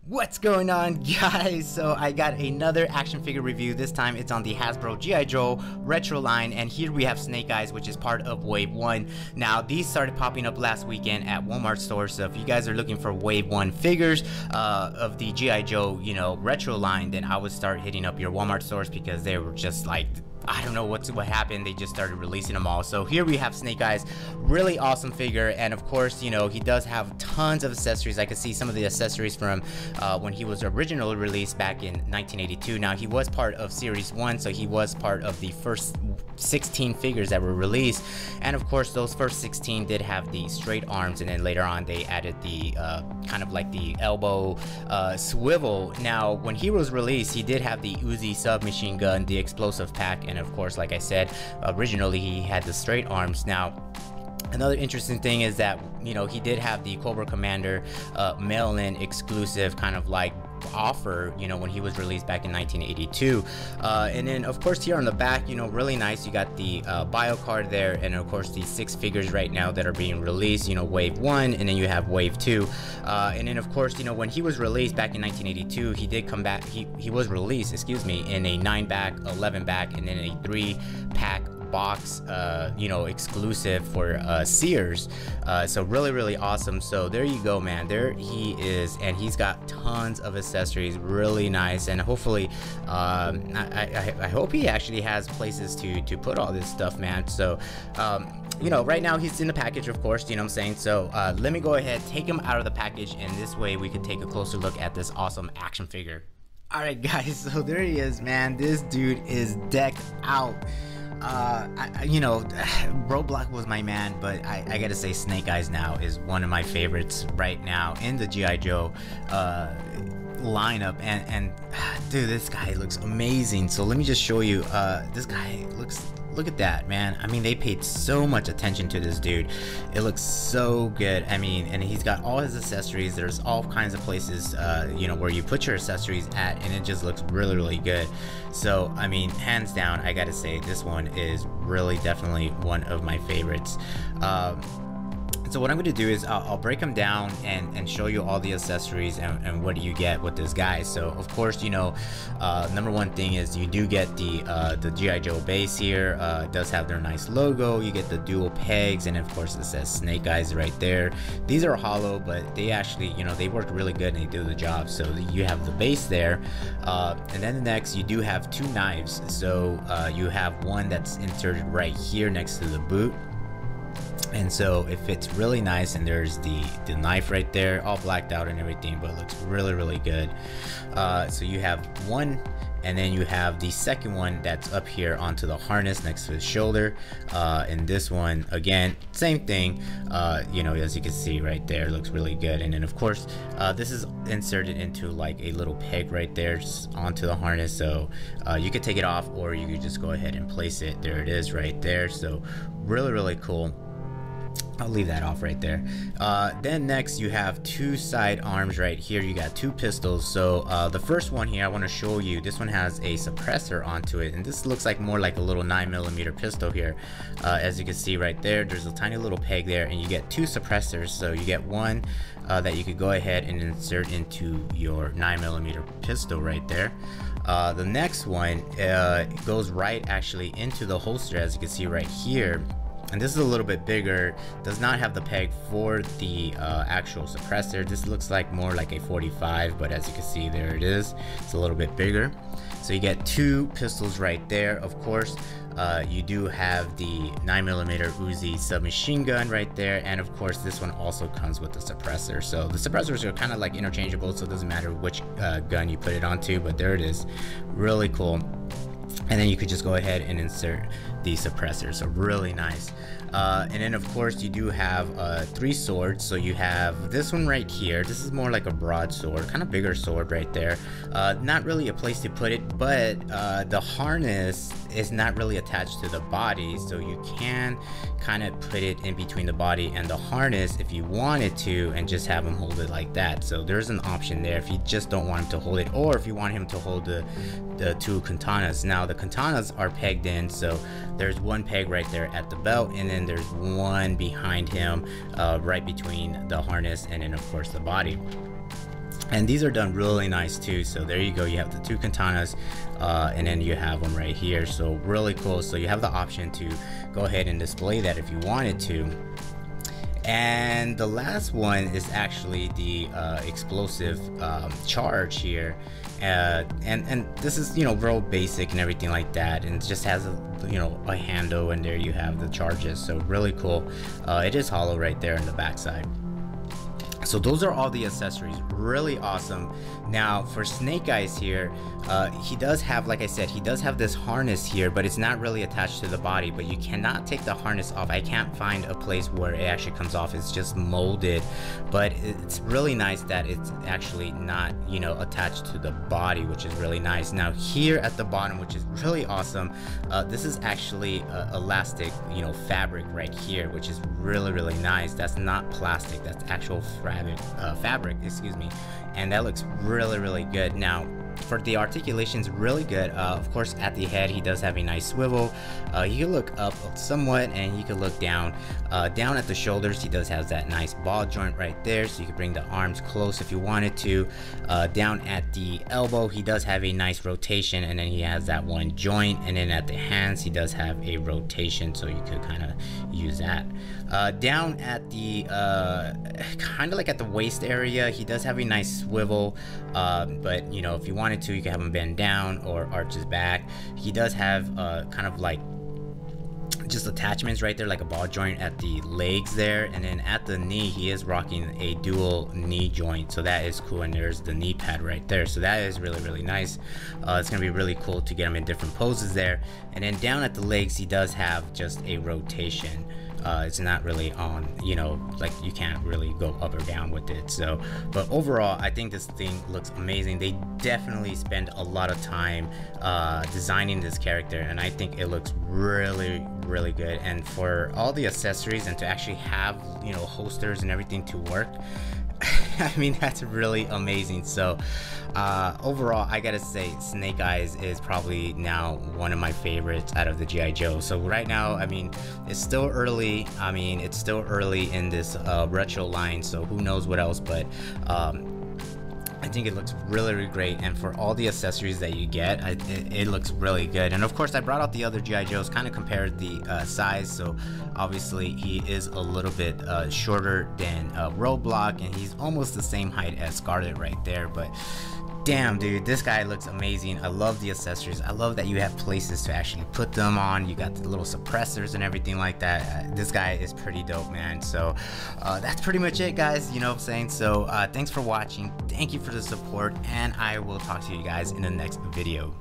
What's going on, guys? So I got another action figure review. This time it's on the Hasbro G.I. Joe retro line, and here we have Snake Eyes, which is part of Wave 1. Now these started popping up last weekend at Walmart stores, so if you guys are looking for Wave 1 figures of the G.I. Joe, retro line, then I would start hitting up your Walmart stores because they were just like, I don't know what happened. They just started releasing them all. So here we have Snake Eyes, really awesome figure, and of course, he does have tons of accessories. I can see some of the accessories from when he was originally released back in 1982. Now he was part of Series 1, so he was part of the first 16 figures that were released, and of course those first 16 did have the straight arms, and then later on they added the kind of like the elbow swivel. Now when he was released, he did have the Uzi submachine gun, the explosive pack, and of course, like I said, originally he had the straight arms. Now another interesting thing is that he did have the Cobra Commander mail-in exclusive kind of like offer when he was released back in 1982, and then of course here on the back, really nice, you got the bio card there, and of course the 6 figures right now that are being released, Wave 1, and then you have Wave 2, and then of course when he was released back in 1982, he did come back, he was released, excuse me, in a 9-back, 11-back, and then a 3-pack box, exclusive for Sears. So really awesome. So there you go, man. There he is, and he's got tons of accessories, really nice, and hopefully I hope he actually has places to put all this stuff, man. So right now he's in the package, of course, what I'm saying. So let me go ahead, take him out of the package, and this way we can take a closer look at this awesome action figure. Alright guys, so there he is, man. This dude is decked out. Roadblock was my man, but I gotta say Snake Eyes now is one of my favorites right now in the G.I. Joe lineup, and dude, this guy looks amazing. So let me just show you, this guy look at that, man. I mean, they paid so much attention to this dude. It looks so good. I mean, and he's got all his accessories. There's all kinds of places where you put your accessories at, and it just looks really good. So I mean, hands down, I gotta say this one is really definitely one of my favorites. So what I'm going to do is I'll break them down and show you all the accessories and what do you get with this guy. So of course, number one thing is you do get the G.I. Joe base here. It does have their nice logo. You get the dual pegs, and of course it says Snake Eyes right there. These are hollow, but they actually, they work really good and they do the job. So you have the base there, and then the next you do have 2 knives. So you have one that's inserted right here next to the boot, and so it fits really nice, and there's the knife right there, all blacked out and everything, but it looks really good. So you have one, and then you have the second one that's up here onto the harness next to the shoulder, and this one again, same thing, as you can see right there, looks really good. And then of course this is inserted into like a little peg right there onto the harness, so you could take it off, or you could just go ahead and place it. There it is right there. So really cool. I'll leave that off right there. Then next you have 2 side arms right here. You got 2 pistols. So the first one here I want to show you, this one has a suppressor onto it, and this looks like more like a little 9mm pistol here. As you can see right there, there's a tiny little peg there, and you get 2 suppressors. So you get one that you could go ahead and insert into your 9mm pistol right there. The next one goes right actually into the holster, as you can see right here. And this is a little bit bigger, does not have the peg for the actual suppressor. This looks like more like a 45, but as you can see, there it is, it's a little bit bigger. So you get 2 pistols right there. Of course, you do have the 9mm Uzi submachine gun right there, and of course this one also comes with the suppressor. So the suppressors are kind of like interchangeable, so it doesn't matter which gun you put it onto, but there it is, really cool. And then you could just go ahead and insert the suppressor, so really nice. And then of course you do have 3 swords. So you have this one right here. This is more like a broadsword, kind of bigger sword right there. Not really a place to put it, but the harness is not really attached to the body, so you can kind of put it in between the body and the harness if you wanted to, and just have him hold it like that. So there's an option there if you just don't want him to hold it, or if you want him to hold the 2 katanas. Now the katanas are pegged in, so there's one peg right there at the belt, and then there's one behind him, right between the harness and then of course the body. And these are done really nice too. So there you go, you have the 2 katanas, and then you have them right here. So really cool. So you have the option to go ahead and display that if you wanted to. And the last one is actually the explosive charge here, and this is, you know, real basic and everything like that, and it just has a, you know, a handle, and there you have the charges. So really cool. It is hollow right there in the backside. So those are all the accessories, really awesome. Now for Snake Eyes here, he does have, like I said, he does have this harness here, but it's not really attached to the body, but you cannot take the harness off. I can't find a place where it actually comes off. It's just molded, but it's really nice that it's actually not, you know, attached to the body, which is really nice. Now here at the bottom, which is really awesome, this is actually elastic, you know, fabric right here, which is really nice. That's not plastic, that's actual fabric, excuse me, and that looks really good. Now for the articulations, really good. Of course, at the head he does have a nice swivel. You can look up somewhat, and you can look down. Down at the shoulders, he does have that nice ball joint right there, so you can bring the arms close if you wanted to. Down at the elbow, he does have a nice rotation, and then he has that one joint. And then at the hands, he does have a rotation, so you could kind of use that. Down at the kind of like at the waist area, he does have a nice swivel, but you know, if you wanted to, you can have him bend down or arch his back. He does have kind of like just attachments right there, like a ball joint at the legs there, and then at the knee he is rocking a dual knee joint, so that is cool. And there's the knee pad right there, so that is really nice. It's gonna be really cool to get him in different poses there. And then down at the legs, he does have just a rotation. It's not really on, you know, like you can't really go up or down with it. So, but overall, I think this thing looks amazing. They definitely spend a lot of time designing this character, and I think it looks really good. And for all the accessories, and to actually have, you know, holsters and everything to work, I mean, that's really amazing. So overall, I gotta say Snake Eyes is probably now one of my favorites out of the G.I. Joe. So right now, I mean, it's still early. I mean, it's still early in this retro line, so who knows what else, but I think it looks really great. And for all the accessories that you get, it looks really good. And of course, I brought out the other G.I. Joes, kind of compared the size. So obviously he is a little bit shorter than Roadblock, and he's almost the same height as Scarlet right there. But damn, dude, this guy looks amazing. I love the accessories. I love that you have places to actually put them on. You got the little suppressors and everything like that. This guy is pretty dope, man. So that's pretty much it, guys. You know what I'm saying? So thanks for watching. Thank you for the support, and I will talk to you guys in the next video.